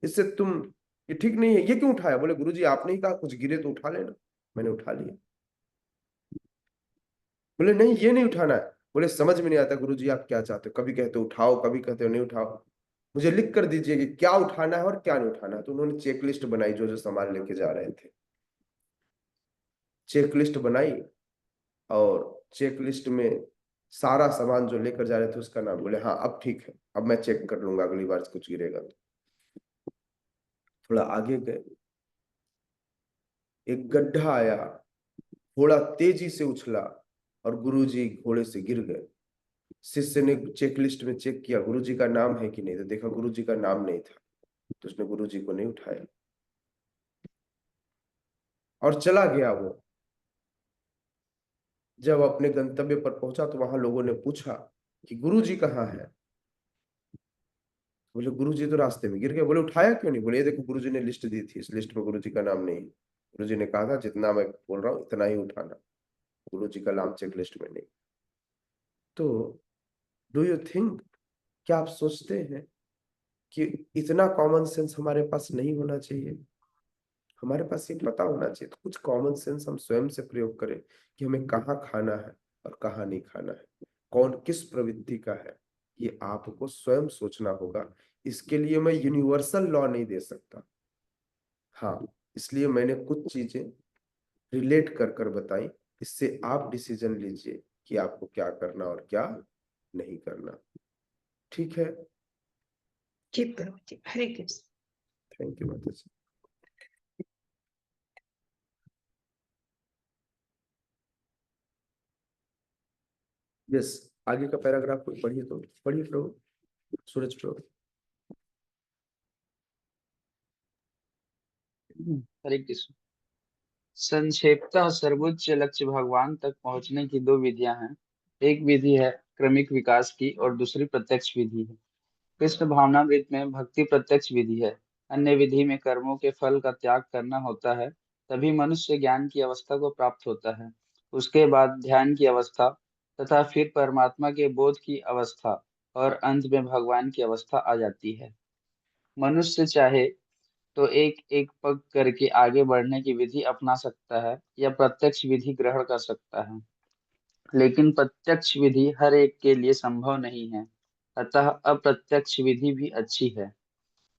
इससे तुम, ये ठीक नहीं है, ये क्यों उठाया? बोले गुरुजी आपने ही कहा कुछ गिरे तो उठा लेना, मैंने उठा लिया। बोले नहीं ये नहीं उठाना है। बोले समझ में नहीं आता गुरुजी आप क्या चाहते हो, कभी कहते हो उठाओ, कभी कहते हो नहीं उठाओ, मुझे लिख कर दीजिए कि क्या उठाना है और क्या नहीं उठाना है। तो उन्होंने चेक लिस्ट बनाई, जो जो सामान लेके जा रहे थे चेक लिस्ट बनाई, और चेक लिस्ट में सारा सामान जो लेकर जा रहे थे उसका नाम। बोले हाँ अब ठीक है, अब मैं चेक कर लूंगा, अगली बार कुछ गिरेगा तो। थोड़ा आगे गए, एक गड्ढा आया, घोड़ा तेजी से उछला और गुरुजी घोड़े से गिर गए। शिष्य ने चेक लिस्ट में चेक किया गुरुजी का नाम है कि नहीं, तो देखा गुरुजी का नाम नहीं था, तो उसने गुरुजी को नहीं उठाया और चला गया। वो जब अपने गंतव्य पर पहुंचा तो वहां लोगों ने पूछा कि गुरुजी कहाँ है? बोले गुरुजी तो रास्ते में गिर गए। बोले उठाया क्यों नहीं? बोले ये देखो गुरुजी ने लिस्ट दी थी, इस लिस्ट में गुरुजी का नाम नहीं है। गुरुजी ने कहा था जितना मैं बोल रहा हूँ इतना ही उठाना, गुरुजी का नाम चेक लिस्ट में नहीं। तो डू यू थिंक, क्या आप सोचते हैं कि इतना कॉमन सेंस हमारे पास नहीं होना चाहिए? हमारे पास ये पता होना चाहिए, तो कुछ कॉमन सेंस हम स्वयं से प्रयोग करें कि हमें कहाँ खाना है और कहाँ नहीं खाना है, कौन किस प्रवृत्ति का है, ये आपको स्वयं सोचना होगा। इसके लिए मैं यूनिवर्सल लॉ नहीं दे सकता। हाँ, इसलिए मैंने कुछ चीजें रिलेट कर कर बताई, इससे आप डिसीजन लीजिए कि आपको क्या करना और क्या नहीं करना। ठीक है? जी प्रभु जी, हरे कृष्ण। थैंक यू माता जी। यस, आगे का पैराग्राफ कोई पढ़िए तो पढ़िए प्रभु, सूरज प्रभु। हरे कृष्ण। संक्षेपतः सर्वोच्च लक्ष्य भगवान तक पहुंचने की दो विधियां हैं। एक विधि है क्रमिक विकास की और दूसरी प्रत्यक्ष विधि है। कृष्ण भावनामृत में भक्ति प्रत्यक्ष विधि है। अन्य विधि में कर्मों के फल का त्याग करना होता है, तभी मनुष्य ज्ञान की अवस्था को प्राप्त होता है। उसके बाद ध्यान की अवस्था तथा फिर परमात्मा के बोध की अवस्था और अंत में भगवान की अवस्था आ जाती है। मनुष्य चाहे तो एक एक पग करके आगे बढ़ने की विधि अपना सकता है या प्रत्यक्ष विधि ग्रहण कर सकता है, लेकिन प्रत्यक्ष विधि हर एक के लिए संभव नहीं है। अतः अप्रत्यक्ष विधि भी अच्छी है,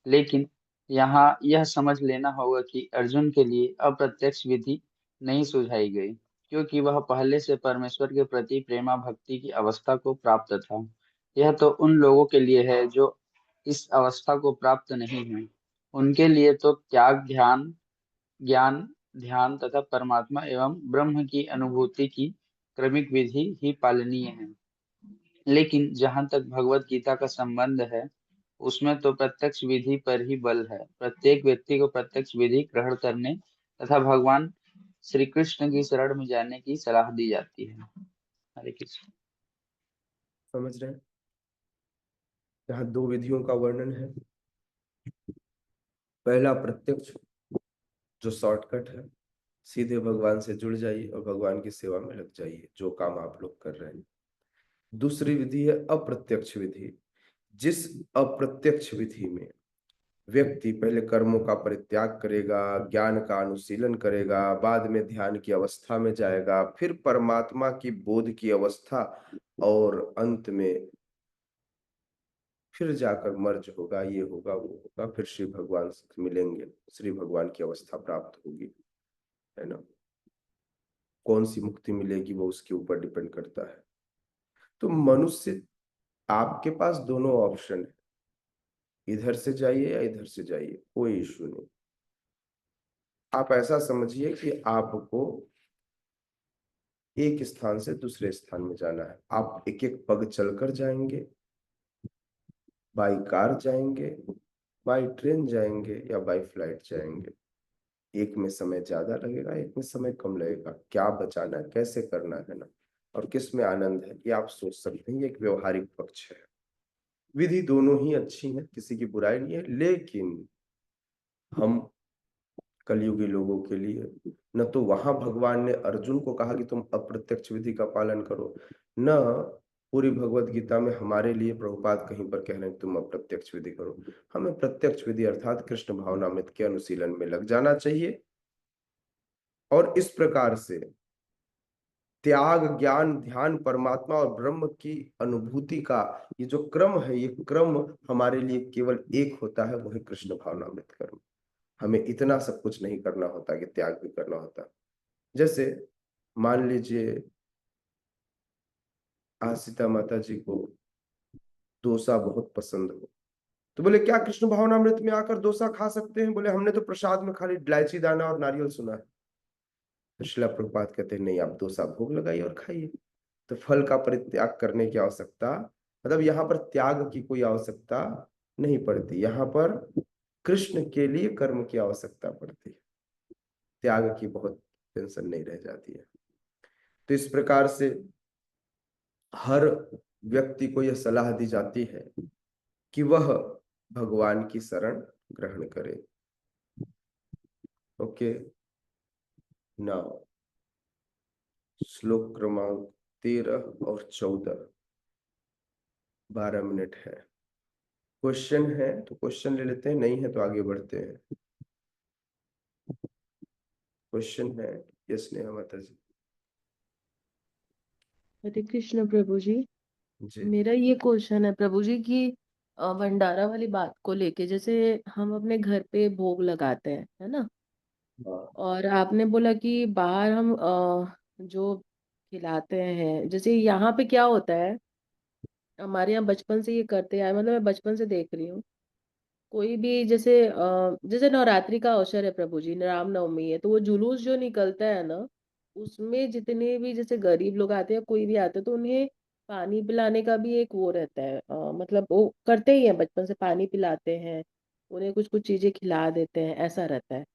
लेकिन यहाँ यह समझ लेना होगा कि अर्जुन के लिए अप्रत्यक्ष विधि नहीं सुझाई गई, क्योंकि वह पहले से परमेश्वर के प्रति प्रेमा भक्ति की अवस्था को प्राप्त था। यह तो उन लोगों के लिए है जो इस अवस्था को प्राप्त नहीं है। उनके लिए तो त्याग, ध्यान, ज्ञान, ध्यान तथा परमात्मा एवं ब्रह्म की अनुभूति की क्रमिक विधि ही पालनीय है। लेकिन जहाँ तक भगवत गीता का संबंध है, उसमें तो प्रत्यक्ष विधि पर ही बल है। प्रत्येक व्यक्ति को प्रत्यक्ष विधि ग्रहण करने तथा भगवान श्री कृष्ण की शरण में जाने की सलाह दी जाती है। हरे कृष्ण। समझ रहे हैं? यहाँ दो विधियों का वर्णन है। पहला प्रत्यक्ष, जो शॉर्टकट है, सीधे भगवान से जुड़ जाइए और भगवान की सेवा में लग जाइए, जो काम आप लोग कर रहे हैं। दूसरी विधि है अप्रत्यक्ष विधि। जिस अप्रत्यक्ष विधि में व्यक्ति पहले कर्मों का परित्याग करेगा, ज्ञान का अनुशीलन करेगा, बाद में ध्यान की अवस्था में जाएगा, फिर परमात्मा की बोध की अवस्था, और अंत में फिर जाकर मर्ज होगा, ये होगा वो होगा, फिर श्री भगवान से मिलेंगे, श्री भगवान की अवस्था प्राप्त होगी, है ना। कौन सी मुक्ति मिलेगी वो उसके ऊपर डिपेंड करता है। तो मनुष्य, आपके पास दोनों ऑप्शन है, इधर से जाइए या इधर से जाइए, कोई इश्यू नहीं। आप ऐसा समझिए कि आपको एक स्थान से दूसरे स्थान में जाना है। आप एक एक पग चलकर जाएंगे, बाई कार जाएंगे, बाई ट्रेन जाएंगे, या बाई फ्लाइट जाएंगे। एक में समय ज्यादा लगेगा, एक में समय कम लगेगा। क्या बचाना है, कैसे करना है ना, और किस में आनंद है, ये आप सोच सकते हैं। ये एक व्यवहारिक पक्ष है। विधि दोनों ही अच्छी है, किसी की बुराई नहीं है, लेकिन हम कलयुगी लोगों के लिए न तो वहां भगवान ने अर्जुन को कहा कि तुम अप्रत्यक्ष विधि का पालन करो, न पूरी भगवत गीता में हमारे लिए प्रभुपाद कहीं पर कह रहे हैं तुम अप्रत्यक्ष विधि करो। हमें प्रत्यक्ष विधि अर्थात कृष्ण भावनामृत के अनुशीलन में लग जाना चाहिए, और इस प्रकार से त्याग, ज्ञान, ध्यान, परमात्मा और ब्रह्म की अनुभूति का ये जो क्रम है, ये क्रम हमारे लिए केवल एक होता है, वो है कृष्ण भावनामृत कर्म। हमें इतना सब कुछ नहीं करना होता कि त्याग भी करना होता। जैसे मान लीजिए आज सीता माता जी को डोसा बहुत पसंद हो, तो बोले क्या कृष्ण भावनामृत में आकर डोसा खा सकते हैं? बोले हमने तो प्रसाद में खाली इलायची दाना और नारियल सुना है। तो श्रीला प्रभुपाद कहते हैं नहीं, आप डोसा भोग लगाइए और खाइए। तो फल का परित्याग करने की आवश्यकता, मतलब यहाँ पर त्याग की कोई आवश्यकता नहीं पड़ती, यहाँ पर कृष्ण के लिए कर्म की आवश्यकता पड़ती है, त्याग की बहुत टेंशन नहीं रह जाती है। तो इस प्रकार से हर व्यक्ति को यह सलाह दी जाती है कि वह भगवान की शरण ग्रहण करे। ओके, नाउ श्लोक क्रमांक 13 और 14, 12 मिनट है। क्वेश्चन है तो क्वेश्चन ले लेते हैं, नहीं है तो आगे बढ़ते हैं। क्वेश्चन है, यस नेहा माता जी। हरे कृष्ण प्रभु जी। जी मेरा ये क्वेश्चन है प्रभु जी कि भंडारा वाली बात को लेके, जैसे हम अपने घर पे भोग लगाते हैं, है ना, हाँ और आपने बोला कि बाहर हम जो खिलाते हैं, जैसे यहाँ पे क्या होता है, हमारे यहाँ बचपन से ये करते आए, मतलब मैं बचपन से देख रही हूँ। कोई भी जैसे जैसे नवरात्रि का अवसर है प्रभु जी, रामनवमी है, तो वो जुलूस जो निकलता है ना, उसमें जितने भी जैसे गरीब लोग आते हैं, कोई भी आते हैं, तो उन्हें पानी पिलाने का भी एक वो रहता है, मतलब वो करते ही हैं, बचपन से पानी पिलाते हैं, उन्हें कुछ कुछ चीजें खिला देते हैं, ऐसा रहता है।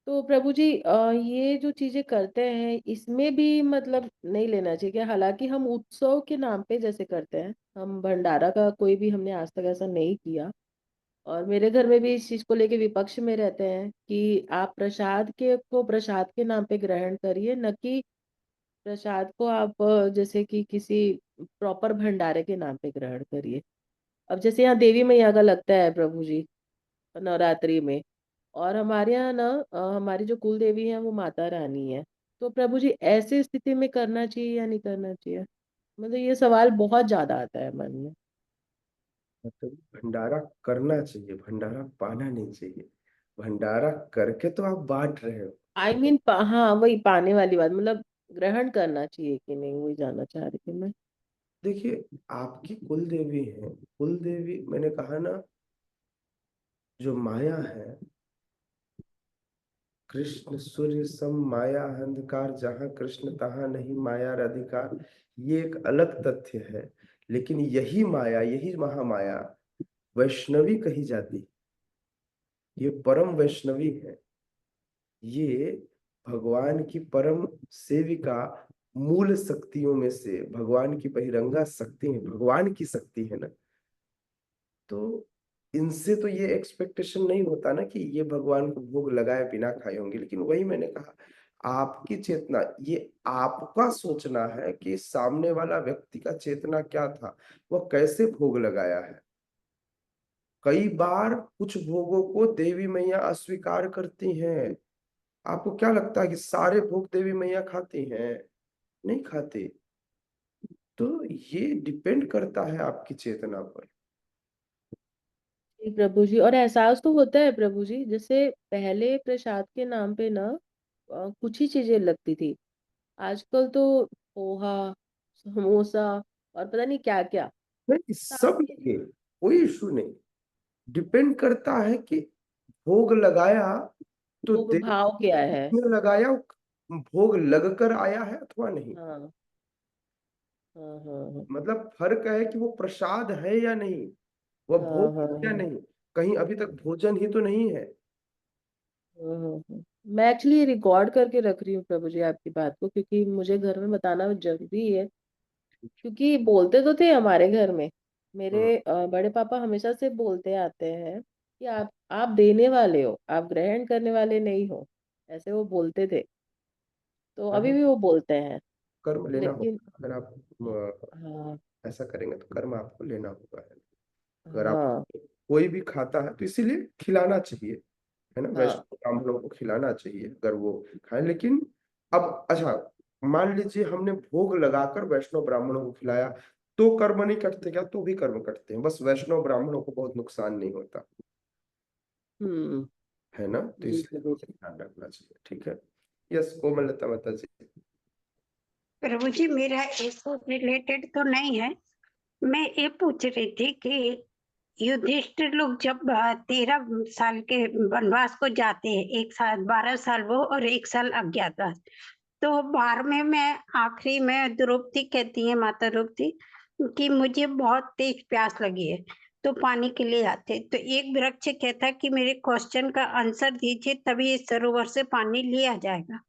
तो प्रभु जी ये जो चीजें करते हैं, इसमें भी मतलब नहीं लेना चाहिए क्या? हालांकि हम उत्सव के नाम पे जैसे करते हैं, हम भंडारा का कोई भी हमने आज तक ऐसा नहीं किया, और मेरे घर में भी इस चीज को लेके विपक्ष में रहते हैं कि आप प्रसाद के को प्रसाद के नाम पे ग्रहण करिए, न कि प्रसाद को आप जैसे कि किसी प्रॉपर भंडारे के नाम पे ग्रहण करिए। अब जैसे यहाँ देवी मैया का लगता है प्रभु जी नवरात्रि में, और हमारे यहाँ ना हमारी जो कुल देवी है वो माता रानी है। तो प्रभु जी ऐसी स्थिति में करना चाहिए या नहीं करना चाहिए? मतलब ये सवाल बहुत ज्यादा आता है मन में। मतलब भंडारा करना चाहिए, भंडारा पाना नहीं चाहिए। भंडारा करके तो आप बांट रहे हो। आई मीन हाँ, वही पाने वाली बात, मतलब ग्रहण करना चाहिए कि नहीं, वही जानना चाह रही थी मैं। देखिए, आपकी कुल देवी है, कुल देवी मैंने कहा ना, जो माया है, कृष्ण सूर्य सम माया अंधकार, जहां कृष्ण तहां नहीं माया अधिकार, ये एक अलग तथ्य है। लेकिन यही माया, यही महामाया वैष्णवी कही जाती, ये परम वैष्णवी है। ये भगवान की परम सेविका, मूल शक्तियों में से भगवान की बहिरंगा शक्ति है, भगवान की शक्ति है ना। तो इनसे तो ये एक्सपेक्टेशन नहीं होता ना कि ये भगवान को भोग लगाए बिना खाए होंगे। लेकिन वही मैंने कहा, आपकी चेतना, ये आपका सोचना है कि सामने वाला व्यक्ति का चेतना क्या था, वह कैसे भोग लगाया है। कई बार कुछ भोगों को देवी मैया अस्वीकार करती हैं। आपको क्या लगता है कि सारे भोग देवी मैया खाती हैं? नहीं खाती। तो ये डिपेंड करता है आपकी चेतना पर। जी प्रभु जी, और एहसास तो होता है प्रभु जी, जैसे पहले प्रसाद के नाम पे ना कुछ ही चीजें लगती थी। आजकल तो पोहा, समोसा और पता नहीं क्या क्या नहीं, सब सारी लगे, कोई इशू नहीं। डिपेंड करता है कि भोग लगाया तो भोग देव भाव क्या है। में लगाया, भोग लग कर आया है अथवा नहीं। हाँ हाँ हाँ मतलब फर्क है कि वो प्रसाद है या नहीं, वह हाँ भोग हाँ है या हाँ नहीं। कहीं अभी तक भोजन ही तो नहीं है। हाँ। मैं एक्चुअली रिकॉर्ड करके रख रही हूँ प्रभु जी आपकी बात को, क्योंकि मुझे घर में बताना जरूरी है। क्योंकि बोलते तो थे हमारे घर में, हम्म, मेरे बड़े पापा हमेशा से बोलते आते हैं कि आप देने वाले हो, आप ग्रहण करने वाले नहीं हो, ऐसे वो बोलते थे। तो अभी कर्म भी वो बोलते हैं। कर्म लेना लेकिन होगा। अगर आप हाँ ऐसा करेंगे तो कर्म आपको लेना होगा। अगर आप, हाँ कोई भी खाता है तो इसीलिए खिलाना चाहिए, है ना, हाँ वैष्णव ब्राह्मणों को खिलाना चाहिए अगर वो खाएं। लेकिन अब अच्छा, मान लीजिए हमने भोग लगाकर वैष्णव ब्राह्मणों को खिलाया, तो कर्म नहीं कटते क्या? तो भी कर्म कटते हैं, बस वैष्णव ब्राह्मणों को बहुत नुकसान नहीं होता, हम्म। है ना। तो जी इसलिए प्रभु जी। ध्यान रखना चाहिए। ठीक है। यस, कोमलता माता जी। प्रभु जी मेरा इसको रिलेटेड तो नहीं है। मैं ये पूछ रही थी कि युधिष्ठिर लोग जब 13 साल के वनवास को जाते हैं, 1 साल 12 साल वो और 1 साल अज्ञातवास, तो 12वें में आखिरी में द्रौपदी कहती है, माता द्रौपदी, कि मुझे बहुत तेज प्यास लगी है, तो पानी के लिए आते तो एक वृक्ष कहता है कि मेरे क्वेश्चन का आंसर दीजिए तभी इस सरोवर से पानी लिया जाएगा।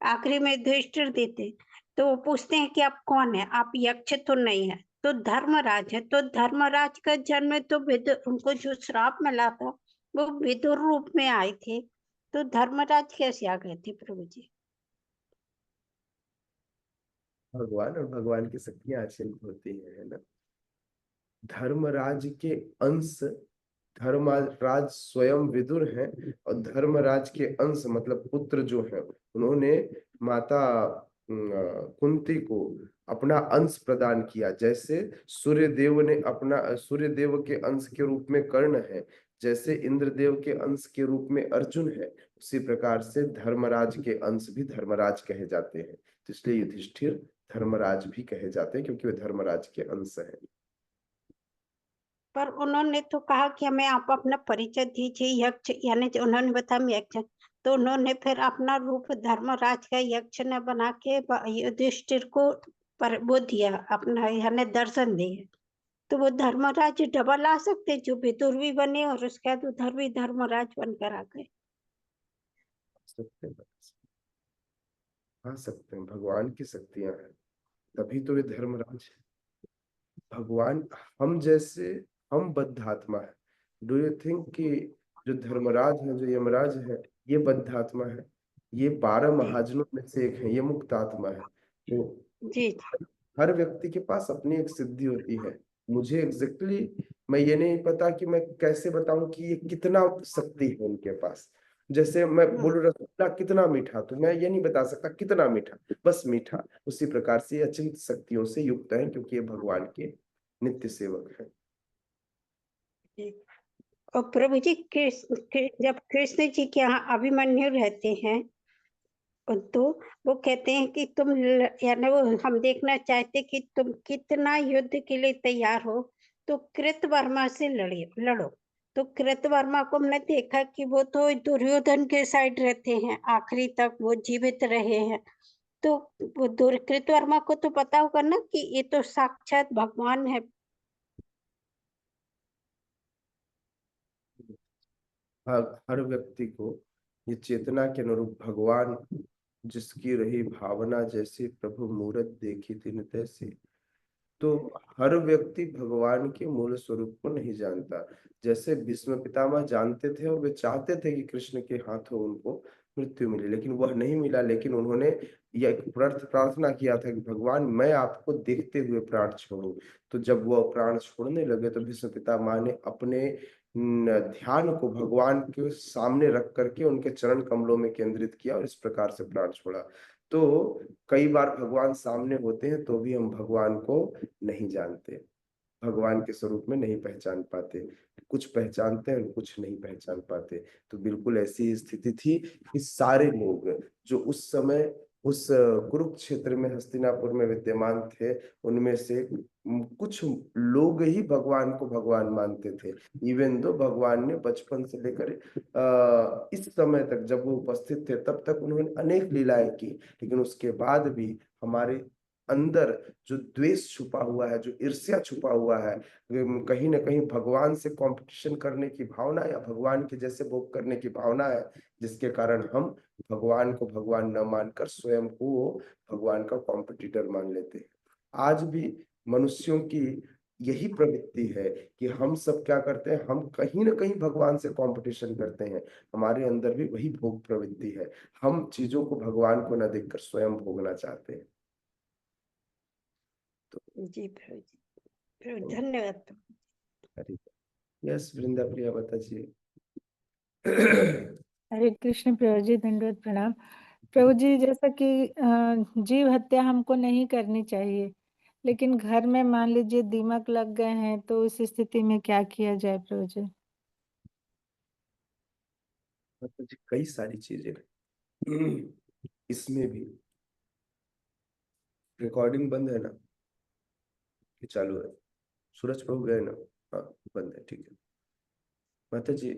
आखिरी में युधिष्ठिर देते, तो वो पूछते हैं कि आप कौन है, आप यक्ष तो नहीं है, तो धर्मराज है। तो धर्मराज का जन्म तो विदुर, उनको जो श्राप मिला था वो विदुर रूप में आए थे, तो धर्मराज कैसे आ गए थे प्रभु जी? भगवान और भगवान की शक्तियां अचिंत होती है ना। धर्मराज के अंश, धर्मराज स्वयं विदुर हैं, और धर्मराज के अंश मतलब पुत्र जो है, उन्होंने माता कुंती को अपना अंश प्रदान किया। जैसे सूर्य देव ने अपना, सूर्य देव के अंश के रूप में कर्ण है, जैसे इंद्रदेव के अंश के रूप में अर्जुन है, उसी प्रकार से धर्मराज के अंश भी धर्मराज कहे जाते हैं। तो इसलिए युधिष्ठिर धर्मराज भी कहे जाते हैं, क्योंकि वे धर्मराज के अंश हैं। पर उन्होंने तो कहा कि हमें आप अपना परिचय दीजिए, यक्ष, यानी जो उन्होंने बताया मैं यक्ष, तो उन्होंने फिर अपना रूप धर्मराज का यक्ष ने बना के युधिष्ठिर को पर वो दिया अपना, यानी दर्शन दिए। तो वो धर्मराज डबल आ सकते, जो विदुर भी बने और उसके बाद उधर भी धर्मराज बनकर आ गए। सकते हैं, आ सकते हैं, भगवान की शक्तियां हैं, तभी तो वे धर्मराज है। भगवान, हम जैसे, हम बद्ध आत्मा है। डू यू थिंक कि जो धर्मराज है, जो यमराज है, ये बद्ध आत्मा है? ये 12 जी महाजनों में से एक है, ये मुक्त आत्मा है। तो जी हर व्यक्ति के पास अपनी एक सिद्धि होती है। मुझे एग्जैक्टली मैं ये नहीं पता कि मैं कैसे बताऊं कि ये कितना शक्ति है उनके पास। जैसे मैं बोलूं रसगुल्ला कितना मीठा, तो मैं ये नहीं बता सकता कितना मीठा, बस मीठा। उसी प्रकार से ये अचिंत शक्तियों से युक्त है, क्योंकि ये भगवान के नित्य सेवक है। जी। और प्रभु जी जब कृष्ण जी के यहाँ अभिमन्यु रहते हैं, तो वो कहते हैं कि यानी वो हम देखना चाहते कि तुम कितना युद्ध के लिए तैयार हो, तो कृतवर्मा से लड़ो। तो कृतवर्मा को हमने देखा कि वो तो दुर्योधन के साइड रहते हैं, आखिरी तक वो जीवित रहे हैं। तो वो कृतवर्मा को तो पता होगा ना कि ये तो साक्षात भगवान है। हर व्यक्ति को ये चेतना के अनुरूप भगवान, जिसकी रही भावना जैसी, प्रभु मूरत देखी तिन तैसी। तो हर व्यक्ति भगवान के मूल स्वरूप को नहीं जानता। जैसे भीष्म पितामह जानते थे और वे चाहते थे कि कृष्ण के हाथों उनको मृत्यु मिली, लेकिन वह नहीं मिला। लेकिन उन्होंने यह प्रार्थना किया था कि भगवान मैं आपको देखते हुए प्राण छोड़ूं। तो जब वह प्राण छोड़ने लगे तो भीष्म पितामह ने अपने ध्यान को भगवान के सामने रख करके उनके चरण कमलों में केंद्रित किया और इस प्रकार से प्राण छोड़ा। तो कई बार भगवान सामने होते हैं तो भी हम भगवान को नहीं जानते, भगवान के स्वरूप में नहीं पहचान पाते। कुछ पहचानते हैं, कुछ नहीं पहचान पाते। तो बिल्कुल ऐसी स्थिति थी कि सारे लोग जो उस समय उस कुरुक्षेत्र में हस्तिनापुर में विद्यमान थे, उनमें से कुछ लोग ही भगवान को भगवान मानते थे। इवन दो भगवान ने बचपन से लेकर इस समय तक जब वो उपस्थित थे तब तक उन्होंने अनेक लीलाएं की, लेकिन उसके बाद भी हमारे अंदर जो द्वेष छुपा हुआ है, जो ईर्ष्या छुपा हुआ है, कहीं ना कहीं भगवान से कंपटीशन करने की भावना या भगवान के जैसे भोग करने की भावना है, जिसके कारण हम भगवान को भगवान न मानकर स्वयं को भगवान का कॉम्पिटिटर मान लेते हैं। आज भी मनुष्यों की यही प्रवृत्ति है कि हम सब क्या करते हैं, हम कहीं ना कहीं भगवान से कंपटीशन करते हैं। हमारे अंदर भी वही भोग प्रवृत्ति है, हम चीजों को भगवान को न देखकर स्वयं भोगना चाहते हैं। जी प्रभु जी, प्रभु धन्यवाद प्रभु। यस वृंदा प्रिया बताइए। हरे कृष्ण प्रभु जी, दंडवत प्रणाम। प्रभु जी, जैसा कि जीव हत्या हमको नहीं करनी चाहिए, लेकिन घर में मान लीजिए दीमक लग गए हैं तो उस स्थिति में क्या किया जाए प्रभु जी? मतलब जी कई सारी चीजें इसमें भी। रिकॉर्डिंग बंद है ना कि चालू है? सूरज प्रभु गए ना? हाँ बंद है, ठीक है। माता जी